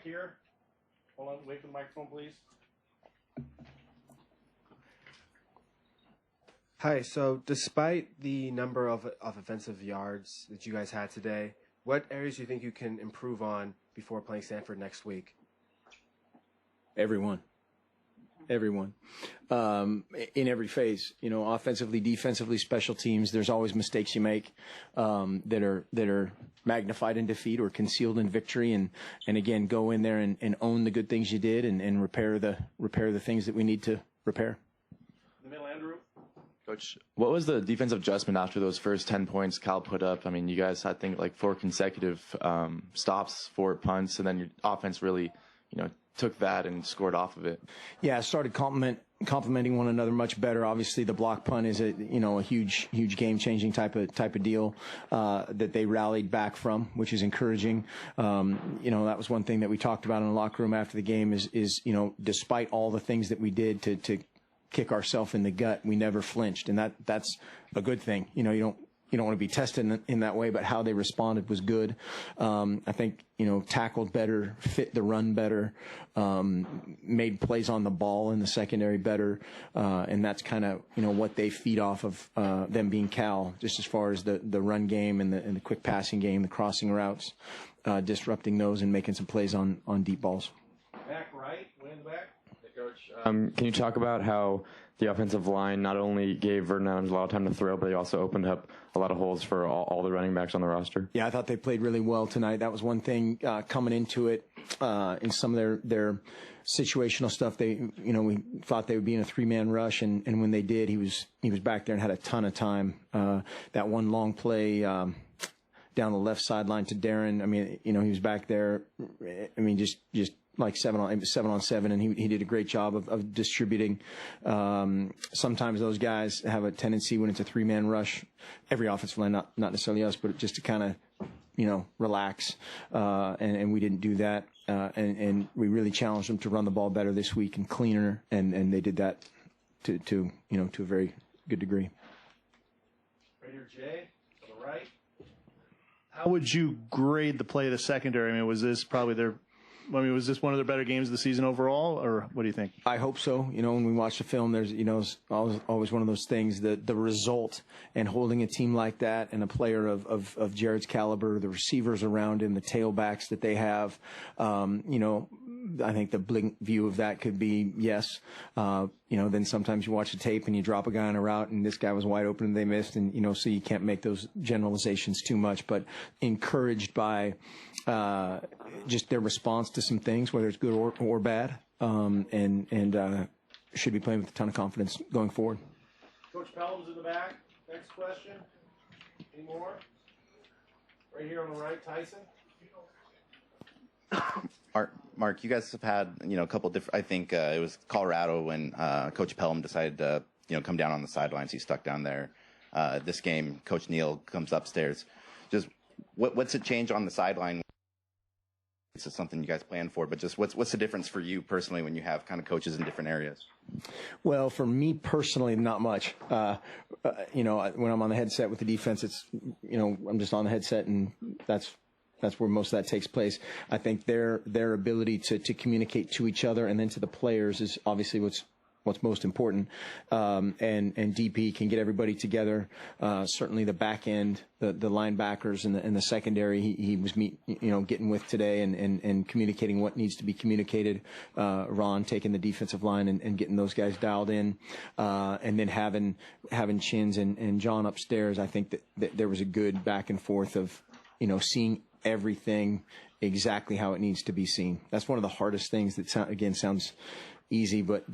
here. Hold on, wait for the microphone, please. Hi, so despite the number of offensive yards that you guys had today, what areas do you think you can improve on before playing Stanford next week? Everyone. In every phase, offensively, defensively, special teams, there's always mistakes you make that are magnified in defeat or concealed in victory. And again, go in there and own the good things you did and repair the things that we need to repair. The middle, Andrew. Coach, what was the defensive adjustment after those first 10 points Cal put up? I mean, you guys had, I think, like 4 consecutive stops, 4 punts, and then your offense really, took that and scored off of it. Yeah, started complementing one another much better. Obviously, the block punt is a huge game-changing type of deal that they rallied back from, which is encouraging. That was one thing that we talked about in the locker room after the game is despite all the things that we did to kick ourselves in the gut, we never flinched, and that's a good thing. You don't want to be tested in that way, but how they responded was good. I think, tackled better, fit the run better, made plays on the ball in the secondary better, and that's kind of, what they feed off of them being Cal, just as far as the run game and the quick passing game, the crossing routes, disrupting those and making some plays on deep balls. Back right, wing back. Coach, can you talk about how the offensive line not only gave Vernon Adams a lot of time to throw, but they also opened up a lot of holes for all the running backs on the roster? Yeah, I thought they played really well tonight. That was one thing coming into it in some of their situational stuff. We thought they would be in a 3-man rush, and when they did, he was back there and had a ton of time. That one long play down the left sideline to Darren. I mean, he was back there. I mean, just like 7 on 7, and he did a great job of distributing. Sometimes those guys have a tendency when it's a 3-man rush, every offensive line, not necessarily us, but just to kind of, relax. And we didn't do that. And we really challenged them to run the ball better this week and cleaner. And they did that to a very good degree. Right here, Jay, to the right. How would you grade the play of the secondary? I mean, was this one of their better games of the season overall, or what do you think? I hope so. When we watch the film, there's, it's always one of those things, the result and holding a team like that and a player of Jared's caliber, the receivers around him, the tailbacks that they have, I think the blink view of that could be yes. Then sometimes you watch the tape and you drop a guy on a route and this guy was wide open and they missed, and so you can't make those generalizations too much, but encouraged by just their response to some things, whether it's good or bad, and should be playing with a ton of confidence going forward. Coach Pelham's in the back. Next question. Any more? Right here on the right, Tyson. Mark, you guys have had, a couple different, I think it was Colorado when Coach Pelham decided to, come down on the sidelines. He stuck down there. This game, Coach Neal comes upstairs. Just what's it change on the sideline? This is something you guys plan for, but just what's the difference for you personally when you have kind of coaches in different areas? Well, for me personally, not much. When I'm on the headset with the defense, it's, I'm just on the headset, and that's where most of that takes place. I think their ability to communicate to each other and then to the players is obviously what's most important. And DP can get everybody together. Certainly the back end, the linebackers and the secondary, he was getting with today and communicating what needs to be communicated. Ron taking the defensive line and getting those guys dialed in. And then having Chins and John upstairs, I think that there was a good back and forth of, seeing everything exactly how it needs to be seen. That's one of the hardest things that sounds easy, but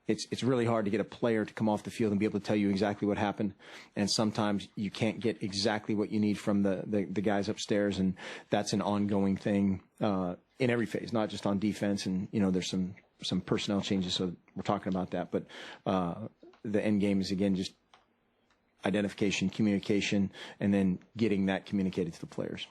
it's really hard to get a player to come off the field and be able to tell you exactly what happened. And sometimes you can't get exactly what you need from the guys upstairs. And that's an ongoing thing, in every phase, not just on defense. And, there's some personnel changes. So we're talking about that, but, the end game is again, just identification, communication, and then getting that communicated to the players.